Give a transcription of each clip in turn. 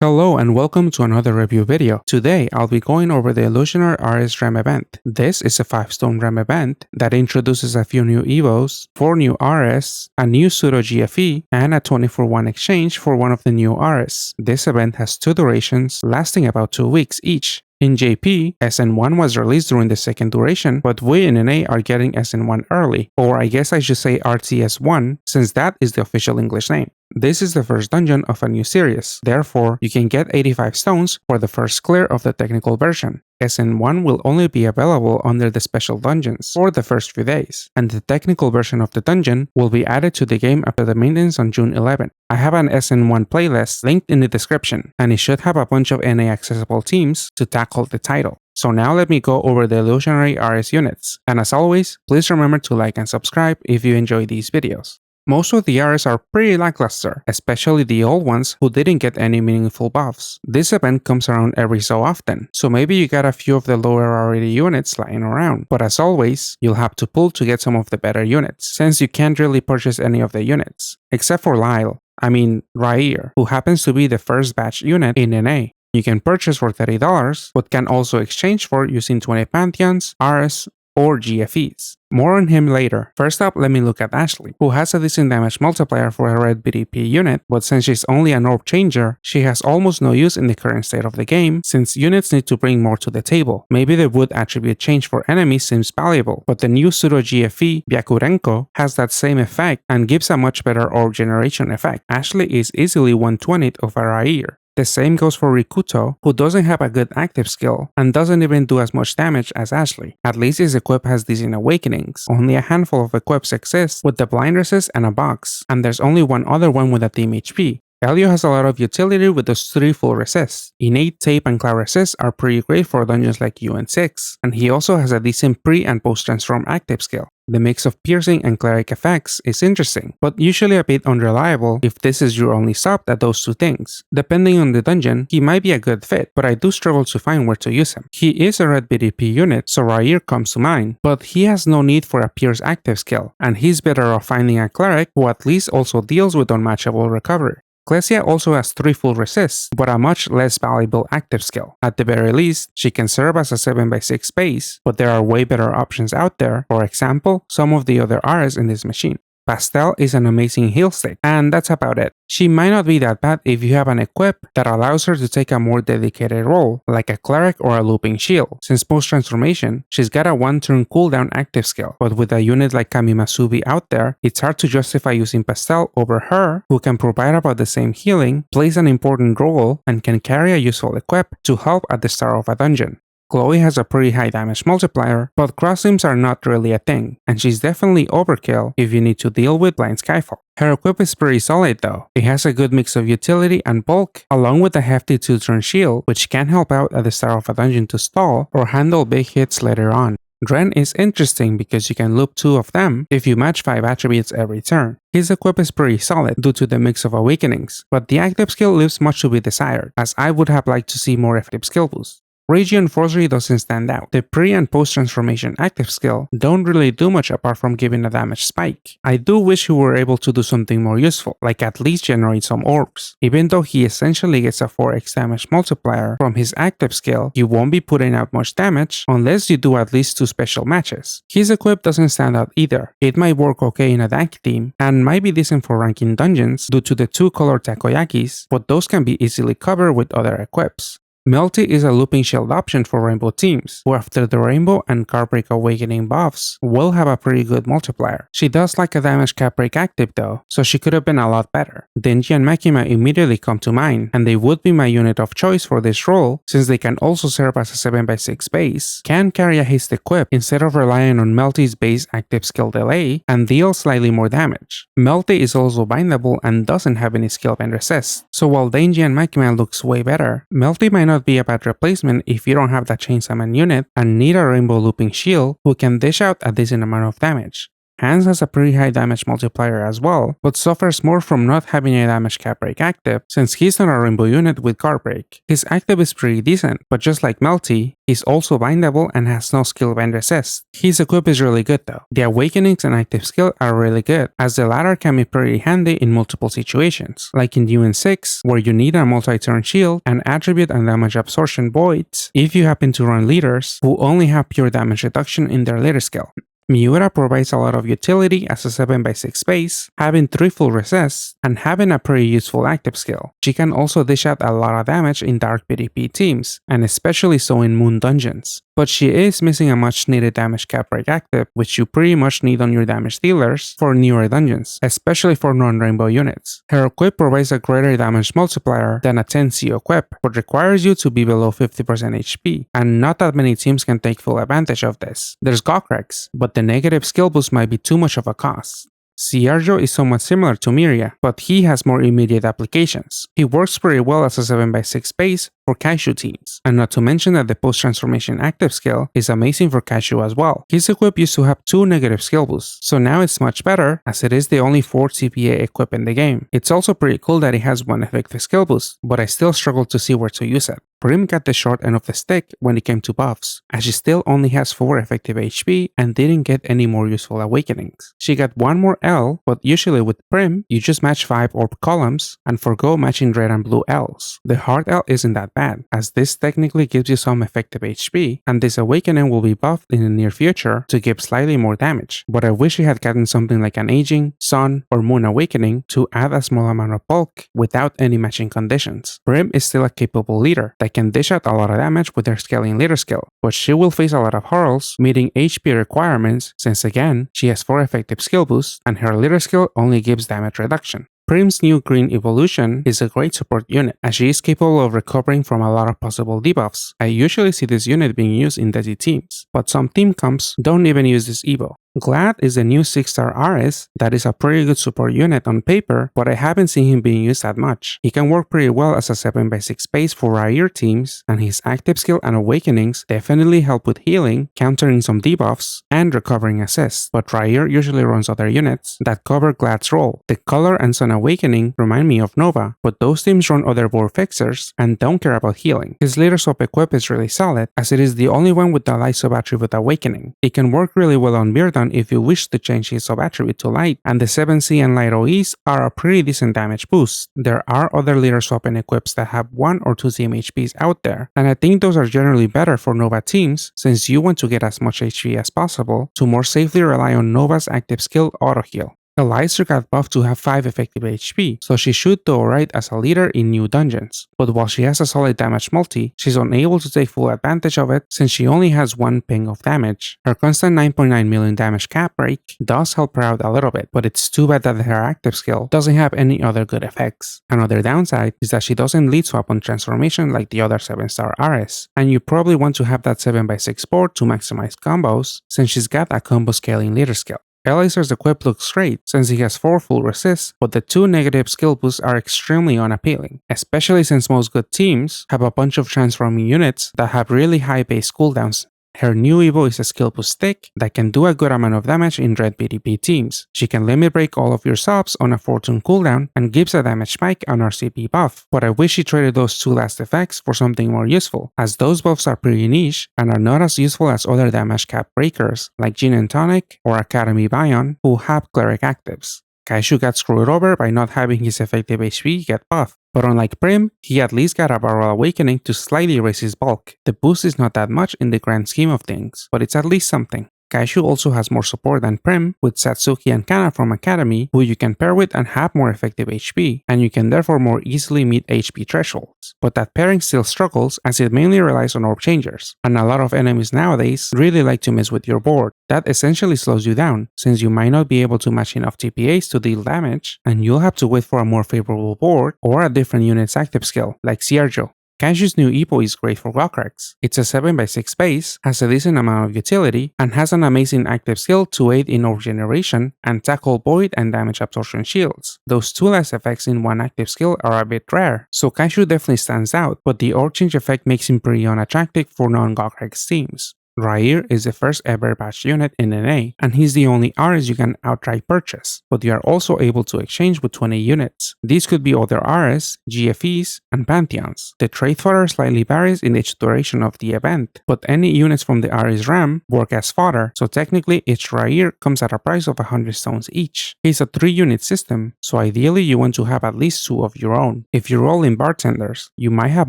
Hello and welcome to another review video. Today I'll be going over the Illusionary Artist REM event. This is a 5-stone REM event that introduces a few new evos, 4 new artists, a new pseudo GFE, and a 20-for-1 exchange for one of the new artists. This event has 2 durations, lasting about 2 weeks each. In JP, SN1 was released during the second duration, but we in NA are getting SN1 early, or I guess I should say RTS1, since that is the official English name. This is the first dungeon of a new series, therefore you can get 85 stones for the first clear of the technical version. SN1 will only be available under the special dungeons for the first few days, and the technical version of the dungeon will be added to the game after the maintenance on June 11. I have an SN1 playlist linked in the description, and it should have a bunch of NA accessible teams to tackle the title. So now let me go over the Illusionary Artist units, and as always, please remember to like and subscribe if you enjoy these videos. Most of the artists are pretty lackluster, especially the old ones who didn't get any meaningful buffs. This event comes around every so often, so maybe you got a few of the lower rarity units lying around, but as always, you'll have to pull to get some of the better units, since you can't really purchase any of the units, except for Rair, who happens to be the first batch unit in NA. You can purchase for $30, but can also exchange for using 20 Pantheons, Rs, or GFEs. More on him later. First up, let me look at Atelie, who has a decent damage multiplier for a red BDP unit, but since she's only an orb changer, she has almost no use in the current state of the game, since units need to bring more to the table. Maybe the wood attribute change for enemies seems valuable, but the new pseudo GFE, Byakurenko, has that same effect and gives a much better orb generation effect. Atelie is easily 1/20th of a Rair. The same goes for Rikuto, who doesn't have a good active skill and doesn't even do as much damage as Atelie. At least his equip has decent awakenings. Only a handful of equips exist with the blind resist and a box, and there's only one other one with a team HP. Elio has a lot of utility with those 3 full resists. Innate, Tape, and Cloud resists are pretty great for dungeons like UN6, and he also has a decent pre- and post-transform active skill. The mix of piercing and cleric effects is interesting, but usually a bit unreliable if this is your only sub at those 2 things. Depending on the dungeon, he might be a good fit, but I do struggle to find where to use him. He is a red BDP unit, so Rair comes to mind, but he has no need for a pierce active skill, and he's better off finding a cleric who at least also deals with unmatchable recovery. Klesia also has 3 full resists, but a much less valuable active skill. At the very least, she can serve as a 7x6 base, but there are way better options out there, for example, some of the other artists in this machine. Pastel is an amazing heal stick, and that's about it. She might not be that bad if you have an equip that allows her to take a more dedicated role, like a cleric or a looping shield. Since post-transformation, she's got a 1-turn cooldown active skill, but with a unit like Kamimasubi out there, it's hard to justify using Pastel over her, who can provide about the same healing, plays an important role, and can carry a useful equip to help at the start of a dungeon. Chloe has a pretty high damage multiplier, but cross teams are not really a thing, and she's definitely overkill if you need to deal with blind Skyfall. Her equip is pretty solid though. It has a good mix of utility and bulk, along with a hefty 2-turn shield, which can help out at the start of a dungeon to stall or handle big hits later on. Ren is interesting because you can loop 2 of them if you match 5 attributes every turn. His equip is pretty solid due to the mix of awakenings, but the active skill leaves much to be desired, as I would have liked to see more active skill boosts. Region Forcery doesn't stand out. The pre- and post-transformation active skill don't really do much apart from giving a damage spike. I do wish he were able to do something more useful, like at least generate some orbs. Even though he essentially gets a 4x damage multiplier from his active skill, you won't be putting out much damage unless you do at least 2 special matches. His equip doesn't stand out either. It might work okay in a Dank team, and might be decent for ranking dungeons due to the 2 colored takoyakis, but those can be easily covered with other equips. Melty is a looping shield option for rainbow teams, who after the rainbow and Cardbreak awakening buffs will have a pretty good multiplier. She does like a damage cap break active though, so she could have been a lot better. Denji and Makima immediately come to mind, and they would be my unit of choice for this role since they can also serve as a 7x6 base, can carry a haste equip instead of relying on Melty's base active skill delay, and deal slightly more damage. Melty is also bindable and doesn't have any skill band resist, so while Denji and Makima looks way better, Melty might not be a bad replacement if you don't have that Chainsaw Man unit and need a rainbow looping shield who can dish out a decent amount of damage. Hans has a pretty high damage multiplier as well, but suffers more from not having a damage cap break active since he's not a rainbow unit with guard break. His active is pretty decent, but just like Melty, he's also bindable and has no skill bind resist. His equip is really good though. The awakenings and active skill are really good, as the latter can be pretty handy in multiple situations, like in UN6, where you need a multi-turn shield and attribute and damage absorption voids if you happen to run leaders who only have pure damage reduction in their leader skill. Miura provides a lot of utility as a 7x6 base, having 3 full resists, and having a pretty useful active skill. She can also dish out a lot of damage in dark PvP teams, and especially so in moon dungeons. But she is missing a much needed damage cap break active, which you pretty much need on your damage dealers for newer dungeons, especially for non-rainbow units. Her equip provides a greater damage multiplier than a 10C equip, but requires you to be below 50% HP, and not that many teams can take full advantage of this. There's Gokrex, but the negative skill boost might be too much of a cost. Siergio is somewhat similar to Miria, but he has more immediate applications. He works pretty well as a 7x6 base for Kaishu teams, and not to mention that the post-transformation active skill is amazing for Kaishu as well. His equip used to have 2 negative skill boosts, so now it's much better as it is the only 4 TPA equip in the game. It's also pretty cool that it has 1 effective skill boost, but I still struggle to see where to use it. Prim got the short end of the stick when it came to buffs, as she still only has 4 effective HP and didn't get any more useful awakenings. She got 1 more L, but usually with Prim, you just match 5 orb columns and forgo matching red and blue Ls. The hard L isn't that bad, as this technically gives you some effective HP, and this awakening will be buffed in the near future to give slightly more damage, but I wish she had gotten something like an Aging, Sun, or Moon awakening to add a small amount of bulk without any matching conditions. Prim is still a capable leader that can dish out a lot of damage with her scaling leader skill, but she will face a lot of hurdles meeting HP requirements since again, she has 4 effective skill boosts and her leader skill only gives damage reduction. Prim's new green evolution is a great support unit, as she is capable of recovering from a lot of possible debuffs. I usually see this unit being used in Dessy teams, but some team comps don't even use this evo. Glaad is a new 6-star RS that is a pretty good support unit on paper, but I haven't seen him being used that much. He can work pretty well as a 7x6 base for Raier teams, and his active skill and awakenings definitely help with healing, countering some debuffs, and recovering assists, but Raier usually runs other units that cover Glaad's role. The Color and Sun Awakening remind me of Nova, but those teams run other board fixers and don't care about healing. His leader swap equip is really solid, as it is the only one with the light sub-attribute awakening. It can work really well on Beardan if you wish to change his sub-attribute to light, and the 7C and light OEs are a pretty decent damage boost. There are other leader swapping equips that have 1 or 2 CMHPs out there, and I think those are generally better for Nova teams since you want to get as much HP as possible to more safely rely on Nova's active skill auto heal. Elizer got buffed to have 5 effective HP, so she should do alright as a leader in new dungeons. But while she has a solid damage multi, she's unable to take full advantage of it since she only has 1 ping of damage. Her constant 9.9 million damage cap break does help her out a little bit, but it's too bad that her active skill doesn't have any other good effects. Another downside is that she doesn't lead swap on transformation like the other 7-star RS, and you probably want to have that 7x6 board to maximize combos since she's got a combo scaling leader skill. Elizer's equip looks great since he has 4 full resists, but the 2 negative skill boosts are extremely unappealing, especially since most good teams have a bunch of transforming units that have really high base cooldowns. Her new evo is a skill boost stick that can do a good amount of damage in red PvP teams. She can limit break all of your subs on a 4-turn cooldown and gives a damage spike on her CP buff, but I wish she traded those 2 last effects for something more useful, as those buffs are pretty niche and are not as useful as other damage cap breakers like Gin and Tonic or Academy Bion who have cleric actives. Kaishu got screwed over by not having his effective HP get buffed, but unlike Prim, he at least got a barrel awakening to slightly raise his bulk. The boost is not that much in the grand scheme of things, but it's at least something. Kaishu also has more support than Prim, with Satsuki and Kana from Academy, who you can pair with and have more effective HP, and you can therefore more easily meet HP thresholds. But that pairing still struggles as it mainly relies on orb changers, and a lot of enemies nowadays really like to mess with your board. That essentially slows you down, since you might not be able to match enough TPAs to deal damage, and you'll have to wait for a more favorable board or a different unit's active skill, like Siergio. Kaishu's new epo is great for Gokrex. It's a 7x6 base, has a decent amount of utility, and has an amazing active skill to aid in orb generation and tackle void and damage absorption shields. Those 2 last effects in 1 active skill are a bit rare, so Kaishu definitely stands out, but the orb change effect makes him pretty unattractive for non-Gokrex teams. Rair is the first ever batch unit in NA, and he's the only RS you can outright purchase, but you are also able to exchange with 20 units. These could be other RS, GFEs, and Pantheons. The trade fodder slightly varies in each duration of the event, but any units from the REM work as fodder, so technically each Rair comes at a price of 100 stones each. It's a 3-unit system, so ideally you want to have at least 2 of your own. If you roll in bartenders, you might have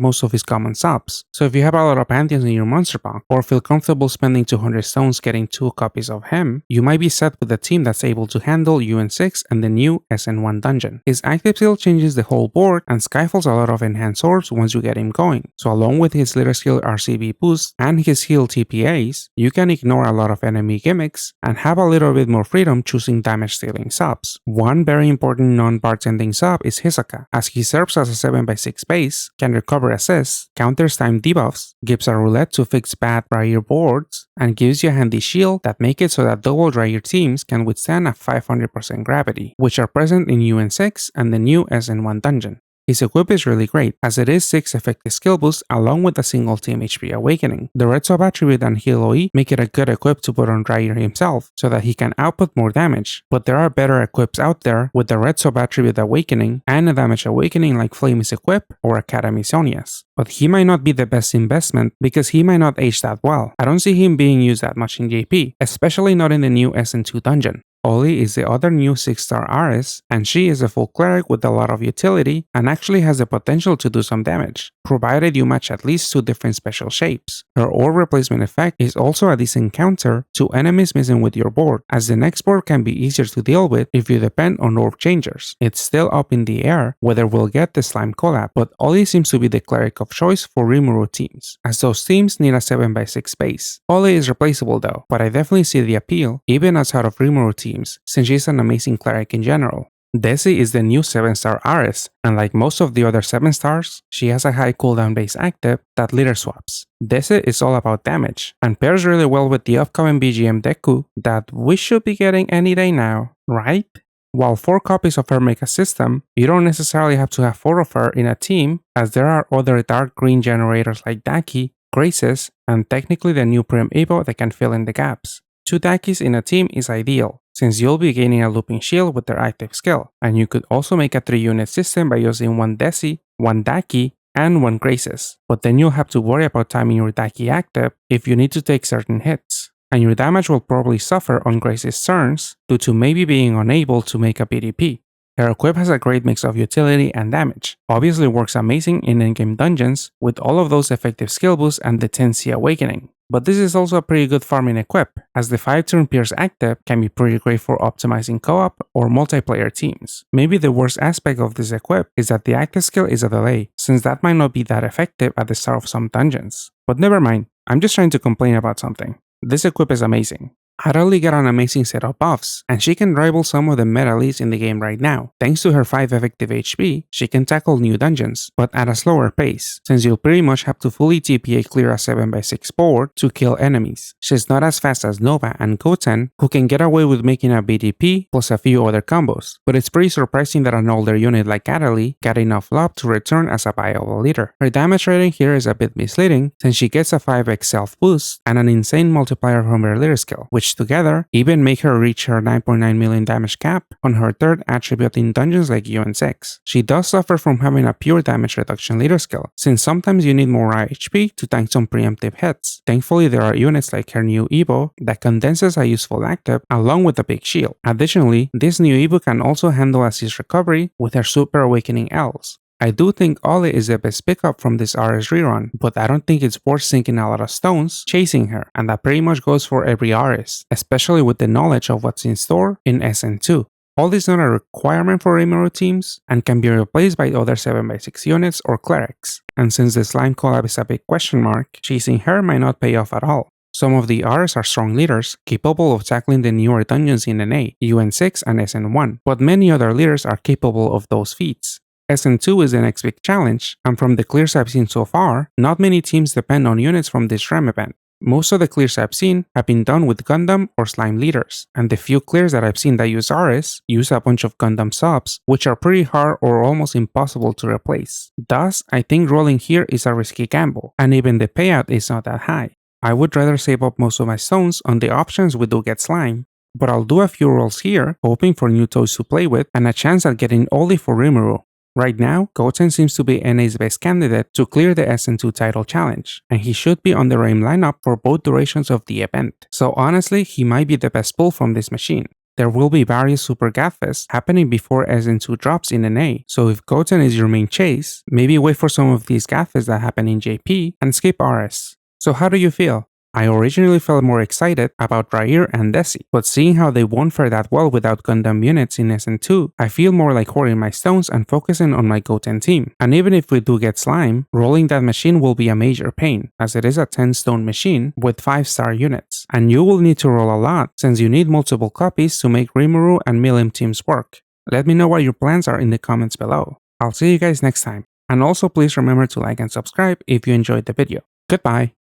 most of his common subs, so if you have a lot of Pantheons in your monster pack, or feel comfortable spending 200 stones getting 2 copies of him, you might be set with a team that's able to handle UN6 and the new SN1 dungeon. His active skill changes the whole board, and Skyfall's a lot of enhanced orbs once you get him going, so along with his leader skill RCB boost and his heal TPAs, you can ignore a lot of enemy gimmicks and have a little bit more freedom choosing damage dealing subs. One very important non-bartending sub is Hisoka, as he serves as a 7x6 base, can recover assists, counters time debuffs, gives a roulette to fix bad Rair boards, and gives you a handy shield that make it so that double Rair teams can withstand a 500% gravity, which are present in UN6 and the new SN1 dungeon. His equip is really great, as it is 6 effective skill boosts along with a single team HP awakening. The red sub attribute and heal OE make it a good equip to put on Rair himself, so that he can output more damage, but there are better equips out there with the red sub attribute awakening and a damage awakening like Flame's equip or Academy Sonia's. But he might not be the best investment because he might not age that well. I don't see him being used that much in JP, especially not in the new SN2 dungeon. Ollie is the other new 6-star RS, and she is a full cleric with a lot of utility and actually has the potential to do some damage, provided you match at least 2 different special shapes. Her orb replacement effect is also a decent counter to enemies missing with your board, as the next board can be easier to deal with if you depend on orb changers. It's still up in the air whether we'll get the slime collab, but Ollie seems to be the cleric of choice for Rimuru teams, as those teams need a 7x6 base. Ollie is replaceable though, but I definitely see the appeal, even outside of Rimuru teams, since she's an amazing cleric in general. Dessy is the new 7-star RS, and like most of the other 7-stars, she has a high cooldown base active that leader swaps. Dessy is all about damage, and pairs really well with the upcoming BGM Deku that we should be getting any day now, right? While 4 copies of her make a system, you don't necessarily have to have 4 of her in a team, as there are other dark green generators like Daki, Graces, and technically the new Prim Evo that can fill in the gaps. 2 Dakis in a team is ideal, since you'll be gaining a looping shield with their active skill, and you could also make a 3-unit system by using 1 Dessy, 1 Daki, and 1 Graces, but then you'll have to worry about timing your Daki active if you need to take certain hits, and your damage will probably suffer on Graces' turns due to maybe being unable to make a BDP. Her equip has a great mix of utility and damage, obviously works amazing in endgame dungeons with all of those effective skill boosts and the 10C awakening. But this is also a pretty good farming equip, as the 5-turn Pierce active can be pretty great for optimizing co-op or multiplayer teams. Maybe the worst aspect of this equip is that the active skill is a delay, since that might not be that effective at the start of some dungeons. But never mind, I'm just trying to complain about something. This equip is amazing. Atelie got an amazing set of buffs, and she can rival some of the meta leads in the game right now. Thanks to her 5 effective HP, she can tackle new dungeons, but at a slower pace, since you'll pretty much have to fully TPA clear a 7x6 board to kill enemies. She's not as fast as Nova and Goten, who can get away with making a BDP plus a few other combos, but it's pretty surprising that an older unit like Atelie got enough love to return as a viable leader. Her damage rating here is a bit misleading, since she gets a 5x self boost and an insane multiplier from her leader skill, which together even make her reach her 9.9 million damage cap on her 3rd attribute in dungeons like UN6. She does suffer from having a pure damage reduction leader skill, since sometimes you need more HP to tank some preemptive hits. Thankfully there are units like her new Evo that condenses a useful active along with a big shield. Additionally, this new Evo can also handle assist recovery with her super awakening Ls. I do think Ollie is the best pickup from this RS rerun, but I don't think it's worth sinking a lot of stones chasing her, and that pretty much goes for every RS, especially with the knowledge of what's in store in SN2. Ollie is not a requirement for Rimuru teams, and can be replaced by other 7x6 units or clerics, and since the slime collab is a big question mark, chasing her might not pay off at all. Some of the RS are strong leaders, capable of tackling the newer dungeons in NA, UN6 and SN1, but many other leaders are capable of those feats. SN2 is the next big challenge, and from the clears I've seen so far, not many teams depend on units from this REM event. Most of the clears I've seen have been done with Gundam or Slime leaders, and the few clears that I've seen that use RS use a bunch of Gundam subs, which are pretty hard or almost impossible to replace. Thus, I think rolling here is a risky gamble, and even the payout is not that high. I would rather save up most of my stones on the options we do get slime. But I'll do a few rolls here, hoping for new toys to play with and a chance at getting Ollie for Rimuru. Right now, Goten seems to be NA's best candidate to clear the SN2 title challenge, and he should be on the REM lineup for both durations of the event. So honestly, he might be the best pull from this machine. There will be various Super Gadfests happening before SN2 drops in NA, so if Goten is your main chase, maybe wait for some of these Gadfests that happen in JP and skip RS. So how do you feel? I originally felt more excited about Rair and Dessy, but seeing how they won't fare that well without Gundam units in SN2, I feel more like hoarding my stones and focusing on my Goten team. And even if we do get slime, rolling that machine will be a major pain, as it is a 10-stone machine with 5-star units. And you will need to roll a lot, since you need multiple copies to make Rimuru and Milim teams work. Let me know what your plans are in the comments below. I'll see you guys next time. And also please remember to like and subscribe if you enjoyed the video. Goodbye!